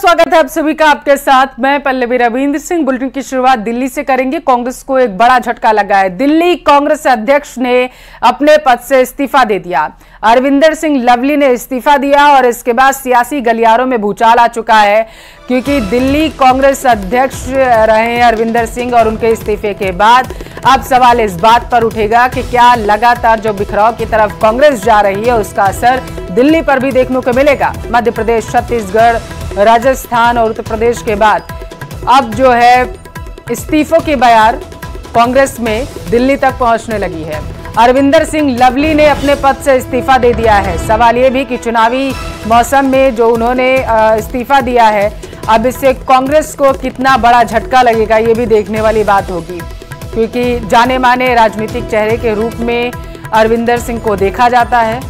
स्वागत है आप सभी का आपके साथ। मैं पल्लवी रविंद्र सिंह। बुलेटिन की शुरुआत दिल्ली से करेंगे। कांग्रेस को एक बड़ा झटका लगा है। दिल्ली कांग्रेस अध्यक्ष ने अपने पद से इस्तीफा दे दिया। अरविंदर सिंह लवली ने इस्तीफा दिया और इसके बाद सियासी गलियारों में भूचाल आ चुका है, क्योंकि दिल्ली कांग्रेस अध्यक्ष रहे हैं अरविंदर सिंह और उनके इस्तीफे के बाद अब सवाल इस बात पर उठेगा कि क्या लगातार जो बिखराव की तरफ कांग्रेस जा रही है उसका असर दिल्ली पर भी देखने को मिलेगा। मध्य प्रदेश, छत्तीसगढ़, राजस्थान और उत्तर प्रदेश के बाद अब जो है इस्तीफों की बयार कांग्रेस में दिल्ली तक पहुंचने लगी है। अरविंदर सिंह लवली ने अपने पद से इस्तीफा दे दिया है। सवाल यह भी कि चुनावी मौसम में जो उन्होंने इस्तीफा दिया है, अब इससे कांग्रेस को कितना बड़ा झटका लगेगा ये भी देखने वाली बात होगी, क्योंकि जाने माने राजनीतिक चेहरे के रूप में अरविंदर सिंह को देखा जाता है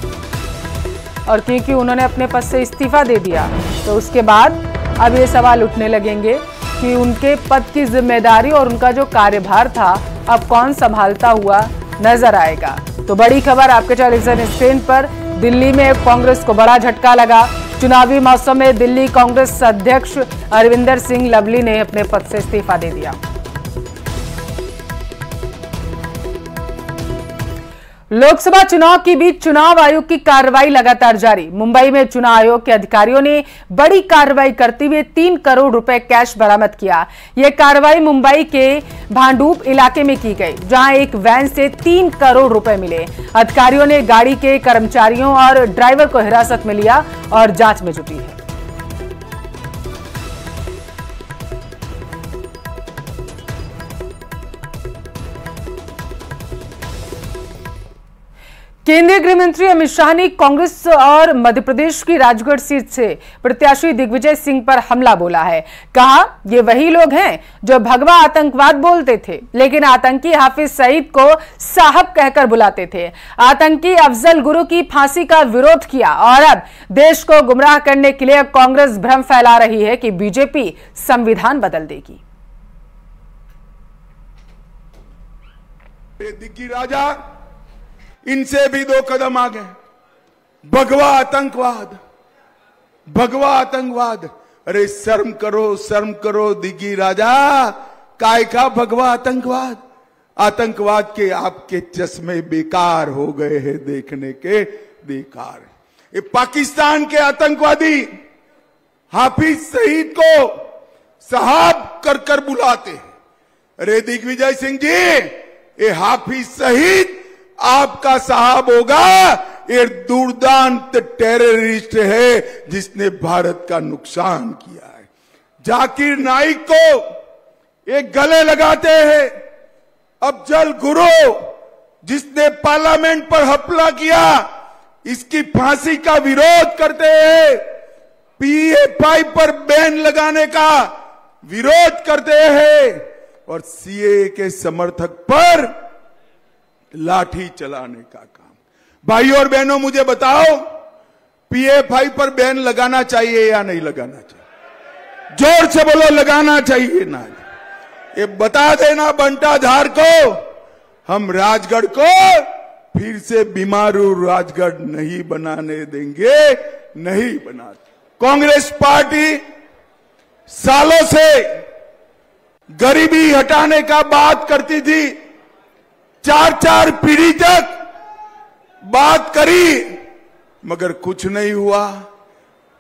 और क्योंकि उन्होंने अपने पद से इस्तीफा दे दिया तो उसके बाद अब ये सवाल उठने लगेंगे कि उनके पद की जिम्मेदारी और उनका जो कार्यभार था अब कौन संभालता हुआ नजर आएगा। तो बड़ी खबर आपके टेलीविजन स्क्रीन पर। दिल्ली में कांग्रेस को बड़ा झटका लगा। चुनावी मौसम में दिल्ली कांग्रेस अध्यक्ष अरविंदर सिंह लवली ने अपने पद से इस्तीफा दे दिया। लोकसभा चुनाव के बीच चुनाव आयोग की कार्रवाई लगातार जारी। मुंबई में चुनाव आयोग के अधिकारियों ने बड़ी कार्रवाई करते हुए 3 करोड़ रुपए कैश बरामद किया। यह कार्रवाई मुंबई के भांडुप इलाके में की गई, जहां एक वैन से 3 करोड़ रुपए मिले। अधिकारियों ने गाड़ी के कर्मचारियों और ड्राइवर को हिरासत में लिया और जांच में जुटी है। केंद्रीय गृह मंत्री अमित शाह ने कांग्रेस और मध्य प्रदेश की राजगढ़ सीट से प्रत्याशी दिग्विजय सिंह पर हमला बोला है। कहा, ये वही लोग हैं जो भगवा आतंकवाद बोलते थे, लेकिन आतंकी हाफिज सईद को साहब कहकर बुलाते थे। आतंकी अफजल गुरु की फांसी का विरोध किया और अब देश को गुमराह करने के लिए कांग्रेस भ्रम फैला रही है कि बीजेपी संविधान बदल देगी। दिग्गी राजा इनसे भी 2 कदम आगे। भगवा आतंकवाद, भगवा आतंकवाद। अरे शर्म करो दिग्गी राजा, काय का भगवा आतंकवाद? आतंकवाद के आपके चश्मे बेकार हो गए हैं देखने के, बेकार। ये पाकिस्तान के आतंकवादी हाफिज सईद को साहब कर कर बुलाते हैं। अरे दिग्विजय सिंह जी, ये हाफिज सईद आपका साहब होगा। ये दुर्दांत टेररिस्ट है जिसने भारत का नुकसान किया है। जाकिर नाइक को एक गले लगाते हैं। अफजल गुरु जिसने पार्लियामेंट पर हमला किया, इसकी फांसी का विरोध करते हैं। पीएफआई पर बैन लगाने का विरोध करते हैं और सीए के समर्थक पर लाठी चलाने का काम। भाइयों और बहनों, मुझे बताओ, पीएफआई पर बैन लगाना चाहिए या नहीं लगाना चाहिए? जोर से बोलो, लगाना चाहिए ना? ये बता देना बंटाधार को, हम राजगढ़ को फिर से बीमारू राजगढ़ नहीं बनाने देंगे, नहीं बनाते। कांग्रेस पार्टी सालों से गरीबी हटाने का बात करती थी। 4 पीढ़ी तक बात करी, मगर कुछ नहीं हुआ।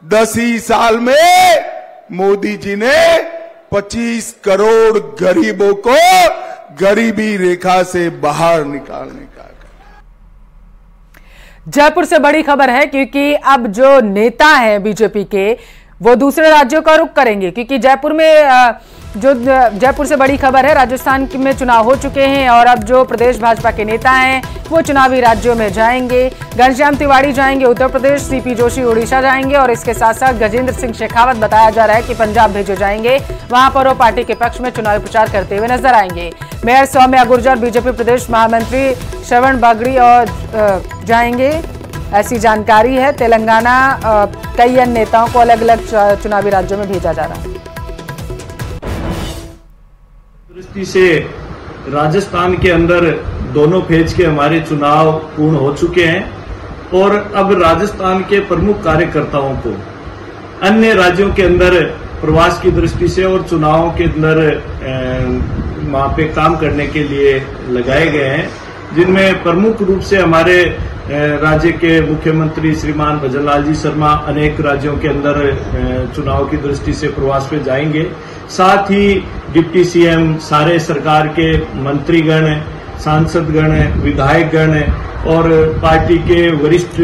10 ही साल में मोदी जी ने 25 करोड़ गरीबों को गरीबी रेखा से बाहर निकालने का। जयपुर से बड़ी खबर है, क्योंकि अब जो नेता हैं बीजेपी के वो दूसरे राज्यों का रुख करेंगे, क्योंकि जयपुर से बड़ी खबर है, राजस्थान में चुनाव हो चुके हैं और अब जो प्रदेश भाजपा के नेता हैं वो चुनावी राज्यों में जाएंगे। घनश्याम तिवारी जाएंगे उत्तर प्रदेश, सीपी जोशी उड़ीसा जाएंगे और इसके साथ साथ गजेंद्र सिंह शेखावत बताया जा रहा है कि पंजाब भेजे जाएंगे। वहां पर वो पार्टी के पक्ष में चुनावी प्रचार करते हुए नजर आएंगे। मेयर सौम्या गुर्जर, बीजेपी प्रदेश महामंत्री श्रवण बगड़ी और जाएंगे, ऐसी जानकारी है। तेलंगाना कई अन्य नेताओं को अलग अलग चुनावी राज्यों में भेजा जा रहा है। दृष्टि से राजस्थान के अंदर दोनों फेज के हमारे चुनाव पूर्ण हो चुके हैं और अब राजस्थान के प्रमुख कार्यकर्ताओं को अन्य राज्यों के अंदर प्रवास की दृष्टि से और चुनावों के अंदर वहां पे काम करने के लिए लगाए गए हैं, जिनमें प्रमुख रूप से हमारे राज्य के मुख्यमंत्री श्रीमान भजनलाल जी शर्मा अनेक राज्यों के अंदर चुनाव की दृष्टि से प्रवास पे जाएंगे। साथ ही डिप्टी सीएम, सारे सरकार के मंत्रीगण, सांसदगण, विधायकगण और पार्टी के वरिष्ठ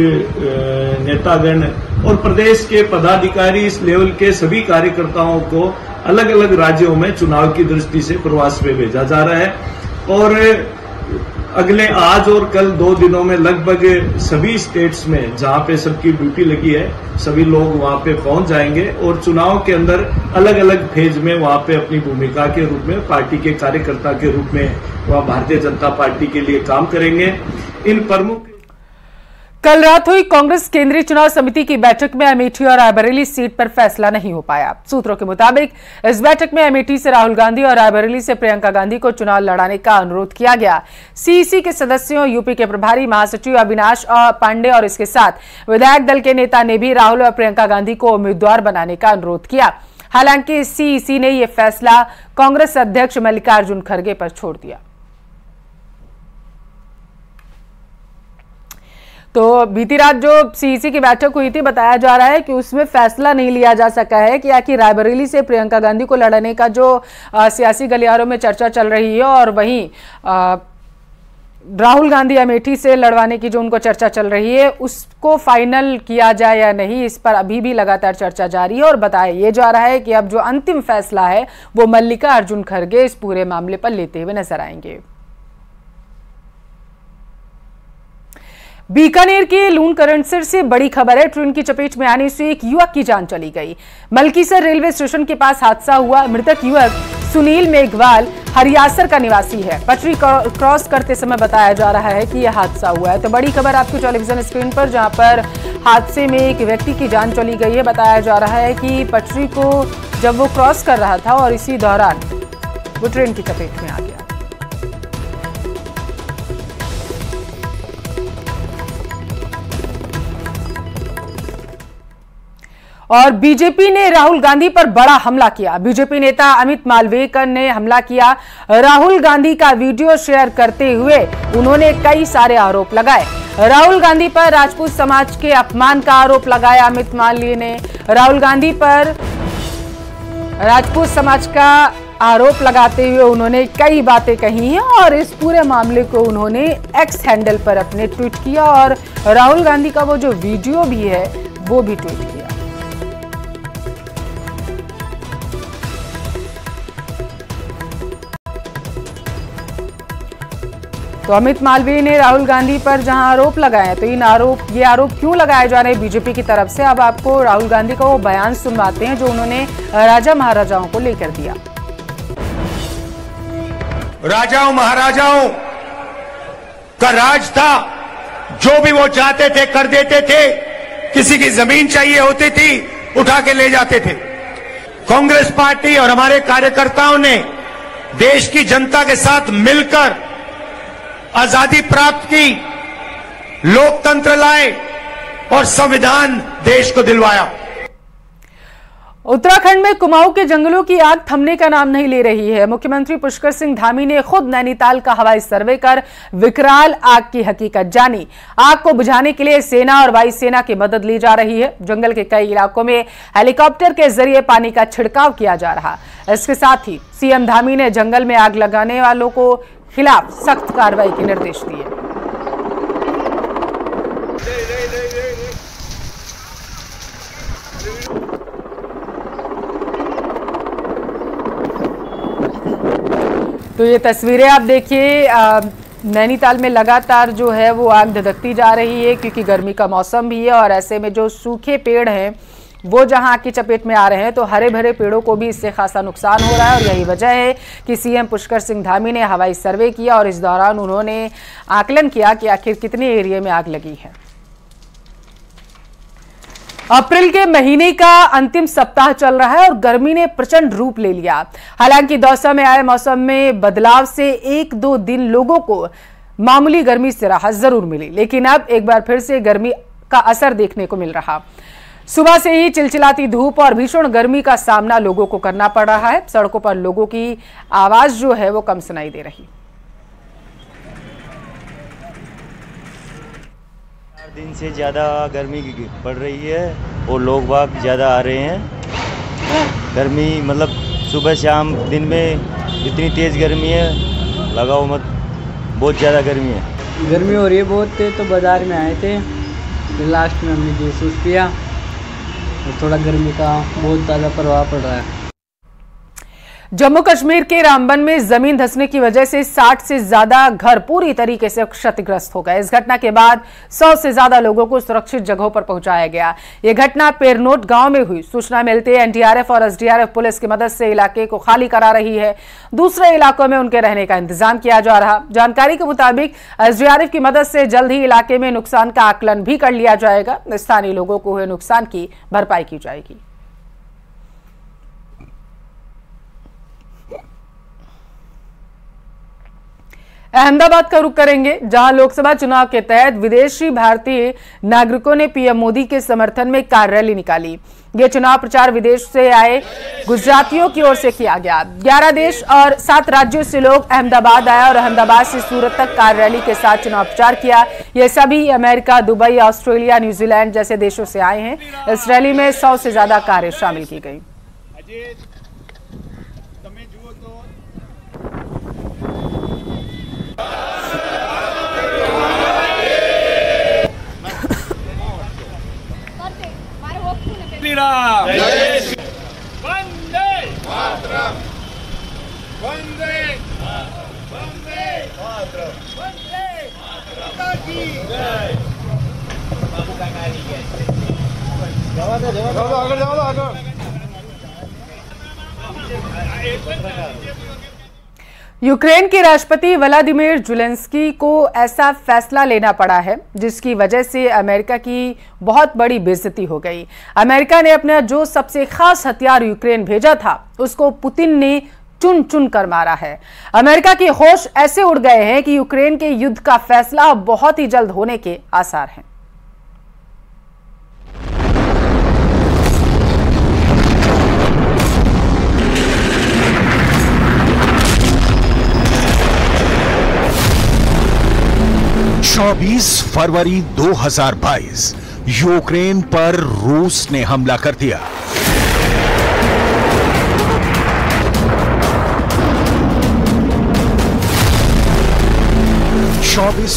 नेतागण और प्रदेश के पदाधिकारी, इस लेवल के सभी कार्यकर्ताओं को अलग अलग राज्यों में चुनाव की दृष्टि से प्रवास पे भेजा जा रहा है। और अगले आज और कल 2 दिनों में लगभग सभी स्टेट्स में जहां पे सबकी ड्यूटी लगी है, सभी लोग वहां पे पहुंच जाएंगे और चुनाव के अंदर अलग अलग फेज में वहां पे अपनी भूमिका के रूप में, पार्टी के कार्यकर्ता के रूप में वह भारतीय जनता पार्टी के लिए काम करेंगे। इन प्रमुख कल रात हुई कांग्रेस केंद्रीय चुनाव समिति की बैठक में अमेठी और रायबरेली सीट पर फैसला नहीं हो पाया। सूत्रों के मुताबिक इस बैठक में अमेठी से राहुल गांधी और रायबरेली से प्रियंका गांधी को चुनाव लड़ाने का अनुरोध किया गया। सीईसी के सदस्यों, यूपी के प्रभारी महासचिव अविनाश पांडे और इसके साथ विधायक दल के नेता ने भी राहुल और प्रियंका गांधी को उम्मीदवार बनाने का अनुरोध किया। हालांकि सीईसी ने यह फैसला कांग्रेस अध्यक्ष मल्लिकार्जुन खड़गे पर छोड़ दिया। तो बीती रात जो सीईसी की बैठक हुई थी, बताया जा रहा है कि उसमें फैसला नहीं लिया जा सका है कि आखिर रायबरेली से प्रियंका गांधी को लड़ने का जो सियासी गलियारों में चर्चा चल रही है और वहीं राहुल गांधी अमेठी से लड़वाने की जो उनको चर्चा चल रही है, उसको फाइनल किया जाए या नहीं, इस पर अभी भी लगातार चर्चा जारी है। और बताया ये जा रहा है कि अब जो अंतिम फैसला है वो मल्लिकार्जुन खड़गे इस पूरे मामले पर लेते हुए नजर आएंगे। बीकानेर के लूणकरणसर से बड़ी खबर है। ट्रेन की चपेट में आने से एक युवक की जान चली गई। मलकीसर रेलवे स्टेशन के पास हादसा हुआ। मृतक युवक सुनील मेघवाल हरियासर का निवासी है। पटरी क्रॉस करते समय बताया जा रहा है कि यह हादसा हुआ है। तो बड़ी खबर आपकी टेलीविजन स्क्रीन पर, जहां पर हादसे में एक व्यक्ति की जान चली गई है। बताया जा रहा है कि पटरी को जब वो क्रॉस कर रहा था और इसी दौरान वो ट्रेन की चपेट में आ गया। और बीजेपी ने राहुल गांधी पर बड़ा हमला किया। बीजेपी नेता अमित मालवीकर ने हमला किया। राहुल गांधी का वीडियो शेयर करते हुए उन्होंने कई सारे आरोप लगाए। राहुल गांधी पर राजपूत समाज के अपमान का आरोप लगाया अमित मालवीय ने। राहुल गांधी पर राजपूत समाज का आरोप लगाते हुए उन्होंने कई बातें कही हैं और इस पूरे मामले को उन्होंने एक्स हैंडल पर अपने ट्वीट किया और राहुल गांधी का वो जो वीडियो भी है वो भी ट्वीट किया। तो अमित मालवीय ने राहुल गांधी पर जहां आरोप लगाए, तो ये आरोप क्यों लगाए जा रहे हैं बीजेपी की तरफ से, अब आपको राहुल गांधी का वो बयान सुनवाते हैं जो उन्होंने राजा महाराजाओं को लेकर दिया। राजाओं महाराजाओं का राज था, जो भी वो चाहते थे कर देते थे। किसी की जमीन चाहिए होती थी, उठा के ले जाते थे। कांग्रेस पार्टी और हमारे कार्यकर्ताओं ने देश की जनता के साथ मिलकर आजादी प्राप्त की, लोकतंत्र लाए और संविधान देश को दिलवाया। उत्तराखंड में कुमाऊं के जंगलों की आग थमने का नाम नहीं ले रही है। मुख्यमंत्री पुष्कर सिंह धामी ने खुद नैनीताल का हवाई सर्वे कर विकराल आग की हकीकत जानी। आग को बुझाने के लिए सेना और वायुसेना की मदद ली जा रही है। जंगल के कई इलाकों में हेलीकॉप्टर के जरिए पानी का छिड़काव किया जा रहा। इसके साथ ही सीएम धामी ने जंगल में आग लगाने वालों को खिलाफ सख्त कार्रवाई के निर्देश दिए। तो ये तस्वीरें आप देखिए, नैनीताल में लगातार जो है वो आग धधकती जा रही है क्योंकि गर्मी का मौसम भी है और ऐसे में जो सूखे पेड़ हैं वो जहां आग की चपेट में आ रहे हैं तो हरे भरे पेड़ों को भी इससे खासा नुकसान हो रहा है। और यही वजह है कि सीएम पुष्कर सिंह धामी ने हवाई सर्वे किया और इस दौरान उन्होंने आकलन किया कि आखिर कितने एरिया में आग लगी है। अप्रैल के महीने का अंतिम सप्ताह चल रहा है और गर्मी ने प्रचंड रूप ले लिया। हालांकि दौसा में आए मौसम में बदलाव से 1-2 दिन लोगों को मामूली गर्मी से राहत जरूर मिली, लेकिन अब एक बार फिर से गर्मी का असर देखने को मिल रहा। सुबह से ही चिलचिलाती धूप और भीषण गर्मी का सामना लोगों को करना पड़ रहा है। सड़कों पर लोगों की आवाज जो है वो कम सुनाई दे रही। 4 दिन से ज़्यादा गर्मी पड़ रही है और लोग बाग ज़्यादा आ रहे हैं। गर्मी मतलब सुबह शाम दिन में इतनी तेज़ गर्मी है, लगाओ मत, बहुत ज़्यादा गर्मी है। गर्मी हो रही है बहुत, तो बाज़ार में आए थे, लास्ट में हमने जूस पिया और थोड़ा गर्मी का बहुत ज़्यादा प्रभाव पड़ रहा है। जम्मू कश्मीर के रामबन में जमीन धंसने की वजह से 60 से ज्यादा घर पूरी तरीके से क्षतिग्रस्त हो गए। इस घटना के बाद 100 से ज्यादा लोगों को सुरक्षित जगहों पर पहुंचाया गया। यह घटना पेरनोट गांव में हुई। सूचना मिलते एनडीआरएफ और एसडीआरएफ पुलिस की मदद से इलाके को खाली करा रही है। दूसरे इलाकों में उनके रहने का इंतजाम किया जा रहा। जानकारी के मुताबिक एसडीआरएफ की मदद से जल्द ही इलाके में नुकसान का आकलन भी कर लिया जाएगा। स्थानीय लोगों को हुए नुकसान की भरपाई की जाएगी। अहमदाबाद का रुख करेंगे, जहां लोकसभा चुनाव के तहत विदेशी भारतीय नागरिकों ने पीएम मोदी के समर्थन में कार रैली निकाली। यह चुनाव प्रचार विदेश से आए गुजरातियों की ओर से किया गया। 11 देश और 7 राज्यों से लोग अहमदाबाद आए और अहमदाबाद से सूरत तक कार रैली के साथ चुनाव प्रचार किया। ये सभी अमेरिका, दुबई, ऑस्ट्रेलिया, न्यूजीलैंड जैसे देशों से आए हैं। इस रैली में 100 से ज्यादा कारें शामिल की गई। वंदे मातरम, वंदे वंदे मातरम, वंदे मातरम की जय। यूक्रेन के राष्ट्रपति व्लादिमीर ज़ेलेंस्की को ऐसा फैसला लेना पड़ा है जिसकी वजह से अमेरिका की बहुत बड़ी बेइज्जती हो गई। अमेरिका ने अपना जो सबसे खास हथियार यूक्रेन भेजा था उसको पुतिन ने चुन चुन कर मारा है। अमेरिका के होश ऐसे उड़ गए हैं कि यूक्रेन के युद्ध का फैसला बहुत ही जल्द होने के आसार हैं। फरवरी 2022 यूक्रेन पर रूस ने हमला कर दिया।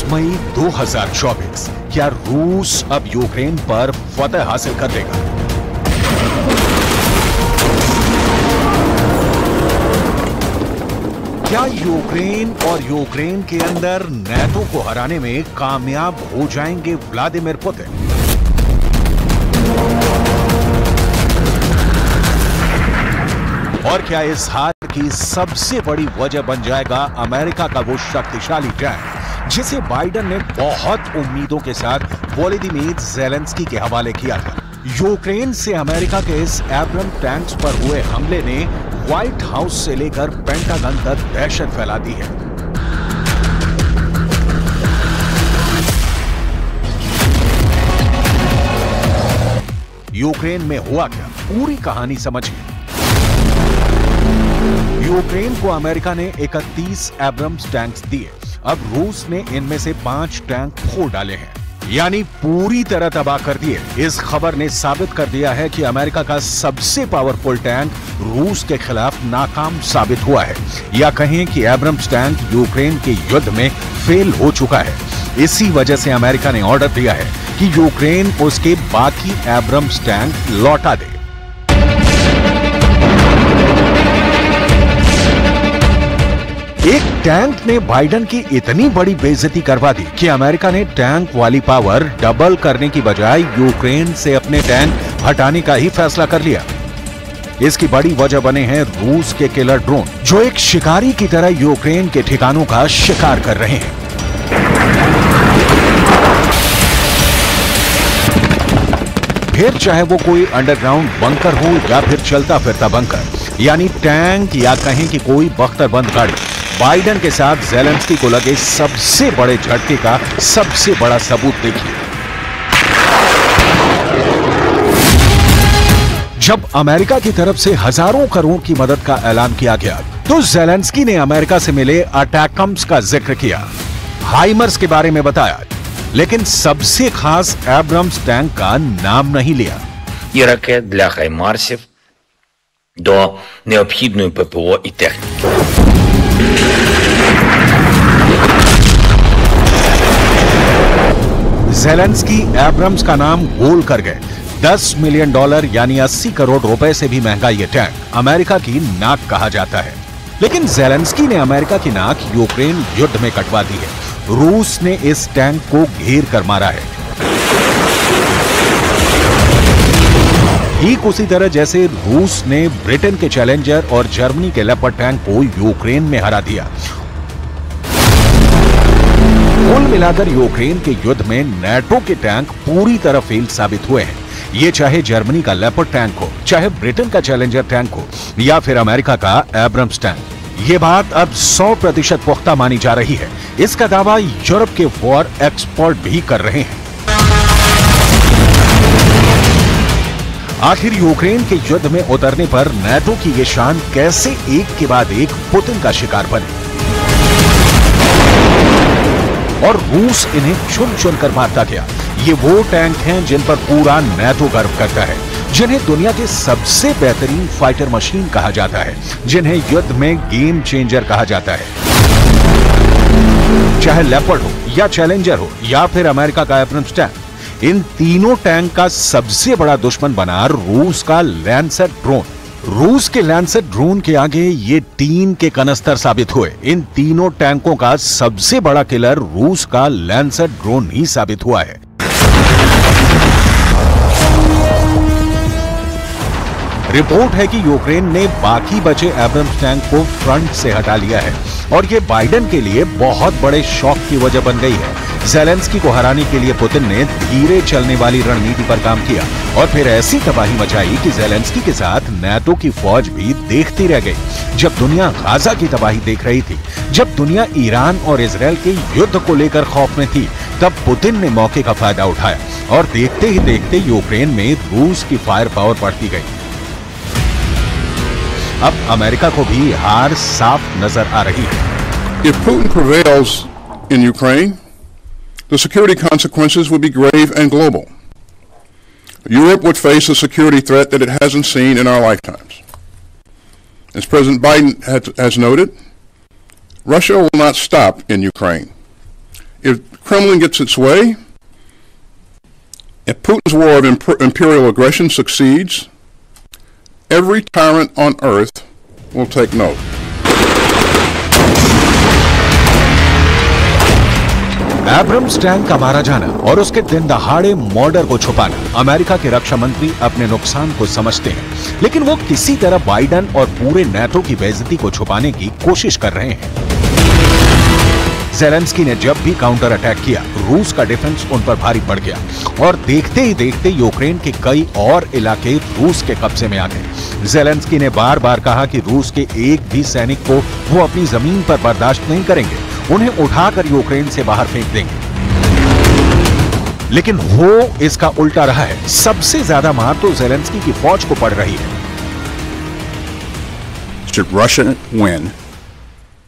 मई 2024 क्या रूस अब यूक्रेन पर फतह हासिल कर लेगा? क्या यूक्रेन और यूक्रेन के अंदर नेटो को हराने में कामयाब हो जाएंगे व्लादिमीर पुतिन? और क्या इस हार की सबसे बड़ी वजह बन जाएगा अमेरिका का वो शक्तिशाली टैंक जिसे बाइडेन ने बहुत उम्मीदों के साथ वोलोदिमीर ज़ेलेंस्की के हवाले किया था? यूक्रेन से अमेरिका के इस एब्रम टैंक्स पर हुए हमले ने व्हाइट हाउस से लेकर पेंटागन तक दहशत फैला दी है। यूक्रेन में हुआ क्या, पूरी कहानी समझिए। यूक्रेन को अमेरिका ने 31 एब्रम्स टैंक्स दिए। अब रूस ने इनमें से 5 टैंक फोड़ डाले हैं, यानी पूरी तरह तबाह कर दिए। इस खबर ने साबित कर दिया है कि अमेरिका का सबसे पावरफुल टैंक रूस के खिलाफ नाकाम साबित हुआ है, या कहें कि एब्रम्स टैंक यूक्रेन के युद्ध में फेल हो चुका है। इसी वजह से अमेरिका ने ऑर्डर दिया है कि यूक्रेन उसके बाकी एब्रम्स टैंक लौटा दे। एक टैंक ने बाइडेन की इतनी बड़ी बेइज्जती करवा दी कि अमेरिका ने टैंक वाली पावर डबल करने की बजाय यूक्रेन से अपने टैंक हटाने का ही फैसला कर लिया। इसकी बड़ी वजह बने हैं रूस के किलर ड्रोन, जो एक शिकारी की तरह यूक्रेन के ठिकानों का शिकार कर रहे हैं। फिर चाहे वो कोई अंडरग्राउंड बंकर हो या फिर चलता फिरता बंकर, यानी टैंक या कहें कि कोई बख्तरबंद गाड़ी, बाइडेन के साथ ज़ेलेंस्की को लगे सबसे बड़े झटके का सबसे बड़ा सबूत देखिए। जब अमेरिका की तरफ से हजारों करोड़ की मदद का ऐलान किया गया तो ज़ेलेंस्की ने अमेरिका से मिले अटैकम्स का जिक्र किया, हाइमर्स के बारे में बताया, लेकिन सबसे खास एब्रम्स टैंक का नाम नहीं लिया। І ракет для хаймарсів до необхідної ППО і техніки. ज़ेलेंस्की एब्रम्स का नाम गोल कर गए। $10 मिलियन यानी 80 करोड़ रुपए से भी महंगा ये टैंक अमेरिका की नाक कहा जाता है। लेकिन ज़ेलेंस्की ने अमेरिका की नाक यूक्रेन युद्ध में कटवा दी है। रूस ने इस टैंक को घेर कर मारा है। ठीक उसी तरह जैसे रूस ने ब्रिटेन के चैलेंजर और जर्मनी के लेपर्ड टैंक को यूक्रेन में हरा दिया। कुल मिलाकर यूक्रेन के युद्ध में नेटो के टैंक पूरी तरह फेल साबित हुए हैं। ये चाहे जर्मनी का लेपर्ड टैंक हो, चाहे ब्रिटेन का चैलेंजर टैंक हो, या फिर अमेरिका का एब्रम्स टैंक। ये बात अब 100% पुख्ता मानी जा रही है। इसका दावा यूरोप के वॉर एक्सपर्ट भी कर रहे हैं। आखिर यूक्रेन के युद्ध में उतरने पर नेटो की ये शान कैसे एक के बाद एक पुतिन का शिकार बने और रूस इन्हें चुन चुन कर मारता गया। ये वो टैंक हैं जिन पर पूरा नेटो गर्व करता है, जिन्हें दुनिया के सबसे बेहतरीन फाइटर मशीन कहा जाता है, जिन्हें युद्ध में गेम चेंजर कहा जाता है। चाहे लेपर्ड हो या चैलेंजर हो या फिर अमेरिका का एब्रम्स टैंक, इन तीनों टैंक का सबसे बड़ा दुश्मन बना रूस का लैंसर ड्रोन। रूस के लैंसर ड्रोन के आगे ये टीन के कनस्तर साबित हुए। इन तीनों टैंकों का सबसे बड़ा किलर रूस का लैंसर ड्रोन ही साबित हुआ है। रिपोर्ट है कि यूक्रेन ने बाकी बचे एब्रम्स टैंक को फ्रंट से हटा लिया है और ये बाइडेन के लिए बहुत बड़े शॉक की वजह बन गई है। ज़ेलेंस्की को हराने के लिए पुतिन ने धीरे चलने वाली रणनीति पर काम किया और फिर ऐसी तबाही मचाई कि ज़ेलेंस्की के साथ नेटो की फौज भी देखती रह गई। जब दुनिया गाजा की तबाही देख रही थी, जब दुनिया ईरान और इजरायल के युद्ध को लेकर खौफ में थी, तब पुतिन ने मौके का फायदा उठाया और देखते ही देखते यूक्रेन में रूस की फायर पावर बढ़ती गई। अब अमेरिका को भी हार साफ नजर आ रही है। If Putin prevails in Ukraine, the security consequences would be grave and global. Europe would face a security threat that it hasn't seen in our lifetimes. As President Biden has noted, Russia will not stop in Ukraine. If Kremlin gets its way, if Putin's war of imperial aggression succeeds, every tyrant on earth will take note. Abrams tank का मारा जाना और उसके दिन दहाड़े murder को छुपाना America के रक्षा मंत्री अपने नुकसान को समझते हैं, लेकिन वो किसी तरह बाइडेन और पूरे नेटो की बेइज्जती को छुपाने की कोशिश कर रहे हैं। ज़ेलेंस्की ने जब भी काउंटर अटैक किया, रूस का डिफेंस उन पर भारी पड़ गया और देखते ही देखते यूक्रेन के कई और इलाके रूस के कब्जे में आ गए। ज़ेलेंस्की ने बार बार कहा कि रूस के एक भी सैनिक को वो अपनी जमीन पर बर्दाश्त नहीं करेंगे, उन्हें उठाकर यूक्रेन से बाहर फेंक देंगे। लेकिन हो इसका उल्टा रहा है। सबसे ज्यादा मार तो ज़ेलेंस्की की फौज को पड़ रही है। Should Russia win,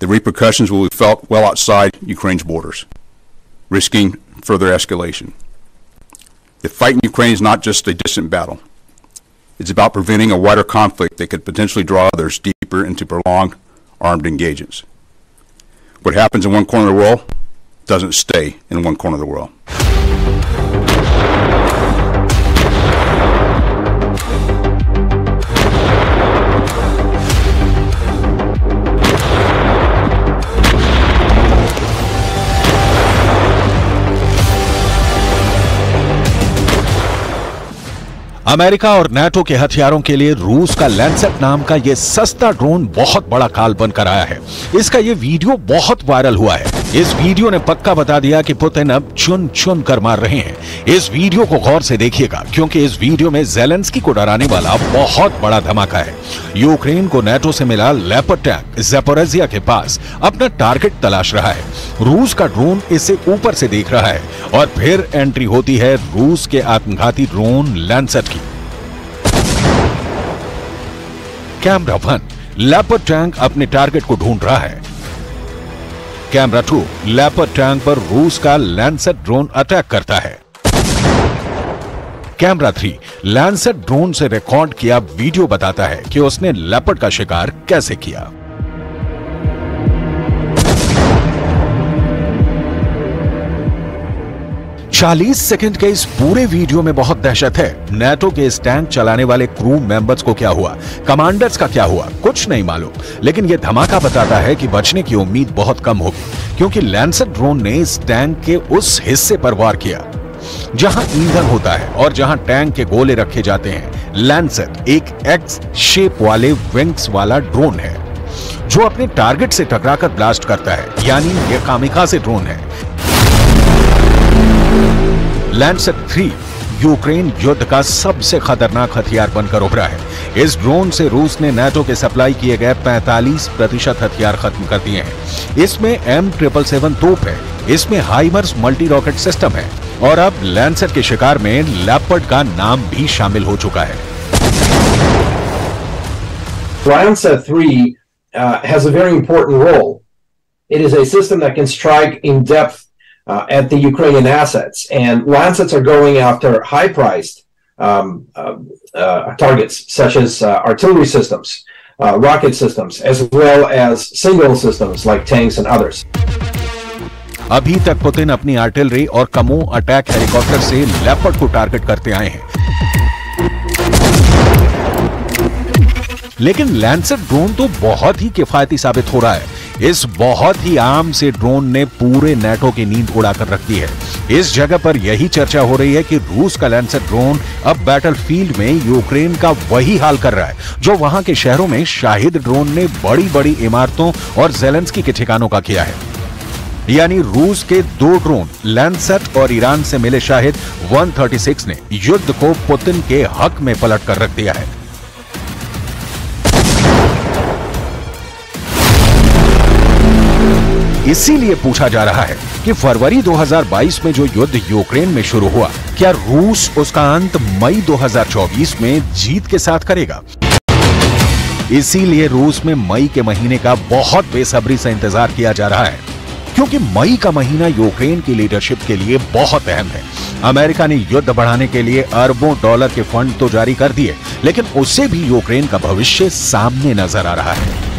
the repercussions will be felt well outside Ukraine's borders, risking further escalation. The fight in Ukraine is not just a distant battle. It's about preventing a wider conflict that could potentially draw others deeper into prolonged armed engagements. What happens in one corner of the world doesn't stay in one corner of the world. America और NATO के हथियारों के लिए रूस का Lancet नाम का यह सस्ता ड्रोन बहुत बड़ा काल बनकर आया है। इसका यह वीडियो बहुत वायरल हुआ है। इस वीडियो ने पक्का बता दिया कि पुतिन अब चुन चुन कर मार रहे हैं। इस वीडियो को गौर से देखिएगा, क्योंकि इस वीडियो में ज़ेलेंस्की को डराने वाला बहुत बड़ा धमाका है। यूक्रेन को नेटो से मिला लेपर्ड टैंक ज़ैपोरिज़िया के पास अपना टारगेट तलाश रहा है। रूस का ड्रोन इसे ऊपर से देख रहा है और फिर एंट्री होती है रूस के आत्मघाती ड्रोन लैंसेट की। कैमरा 1, लेपर्ड टैंक अपने टारगेट को ढूंढ रहा है। कैमरा 2, लेपर्ड टैंक पर रूस का लैंसेट ड्रोन अटैक करता है। कैमरा 3, लैंसेट ड्रोन से रिकॉर्ड किया वीडियो बताता है कि उसने लेपर्ड का शिकार कैसे किया। चालीस सेकंड के इस पूरे वीडियो में बहुत दहशत है। नेटो के इस टैंक चलाने वाले क्रू मेंबर्स को क्या हुआ, कमांडर्स का क्या हुआ, कुछ नहीं मालूम, लेकिन यह धमाका बताता है कि बचने की उम्मीद बहुत कम होगी, क्योंकि लैंसेट ड्रोन ने इस टैंक के उस हिस्से पर वार किया जहां ईंधन होता है और जहां टैंक के गोले रखे जाते हैं। लैंसेट एक एक्स शेप वाले विंग्स वाला ड्रोन है जो अपने टारगेट से टकराकर ब्लास्ट करता है, यानी यह कामिकाज़े ड्रोन है। लैंसेट 3 यूक्रेन युद्ध का सबसे खतरनाक हथियार बनकर उभरा है। इस ड्रोन से रूस ने नाटो के सप्लाई किए गए 45% हथियार खत्म कर दिए हैं। इसमें M777 तोप है, इसमें हाइमर्स मल्टी रॉकेट सिस्टम है और अब लैंसेट के शिकार में लेपर्ड का नाम भी शामिल हो चुका है। Lancet 3 has a very important role. It is a system that can strike in depth at the Ukrainian assets, and Lancets are going after high-priced targets such as artillery systems, rocket systems, as well as single systems like tanks and others. अभी तक Putin अपनी artillery और कमो attack helicopter से leopard को target करते आए हैं, लेकिन लैंसेट ड्रोन तो बहुत ही किफायती साबित हो रहा है। इस बहुत ही आम से ड्रोन ने पूरे नेटो की नींद उड़ाकर रख दी है। इस जगह पर यही चर्चा हो रही है कि रूस का लैंसेट ड्रोन अब बैटलफील्ड में यूक्रेन का वही हाल कर रहा है जो वहां के शहरों में शाहिद ड्रोन ने बड़ी बड़ी इमारतों और ज़ेलेंस्की के ठिकानों का किया है। यानी रूस के 2 ड्रोन लैंसेट और ईरान से मिले शाहिद 136 ने युद्ध को पुतिन के हक में पलट कर रख दिया है। इसीलिए पूछा जा रहा है कि फरवरी 2022 में जो युद्ध यूक्रेन में शुरू हुआ, क्या रूस उसका अंत मई 2024 में जीत के साथ करेगा? इसीलिए रूस में मई के महीने का बहुत बेसब्री से इंतजार किया जा रहा है, क्योंकि मई का महीना यूक्रेन की लीडरशिप के लिए बहुत अहम है। अमेरिका ने युद्ध बढ़ाने के लिए अरबों डॉलर के फंड तो जारी कर दिए, लेकिन उससे भी यूक्रेन का भविष्य सामने नजर आ रहा है।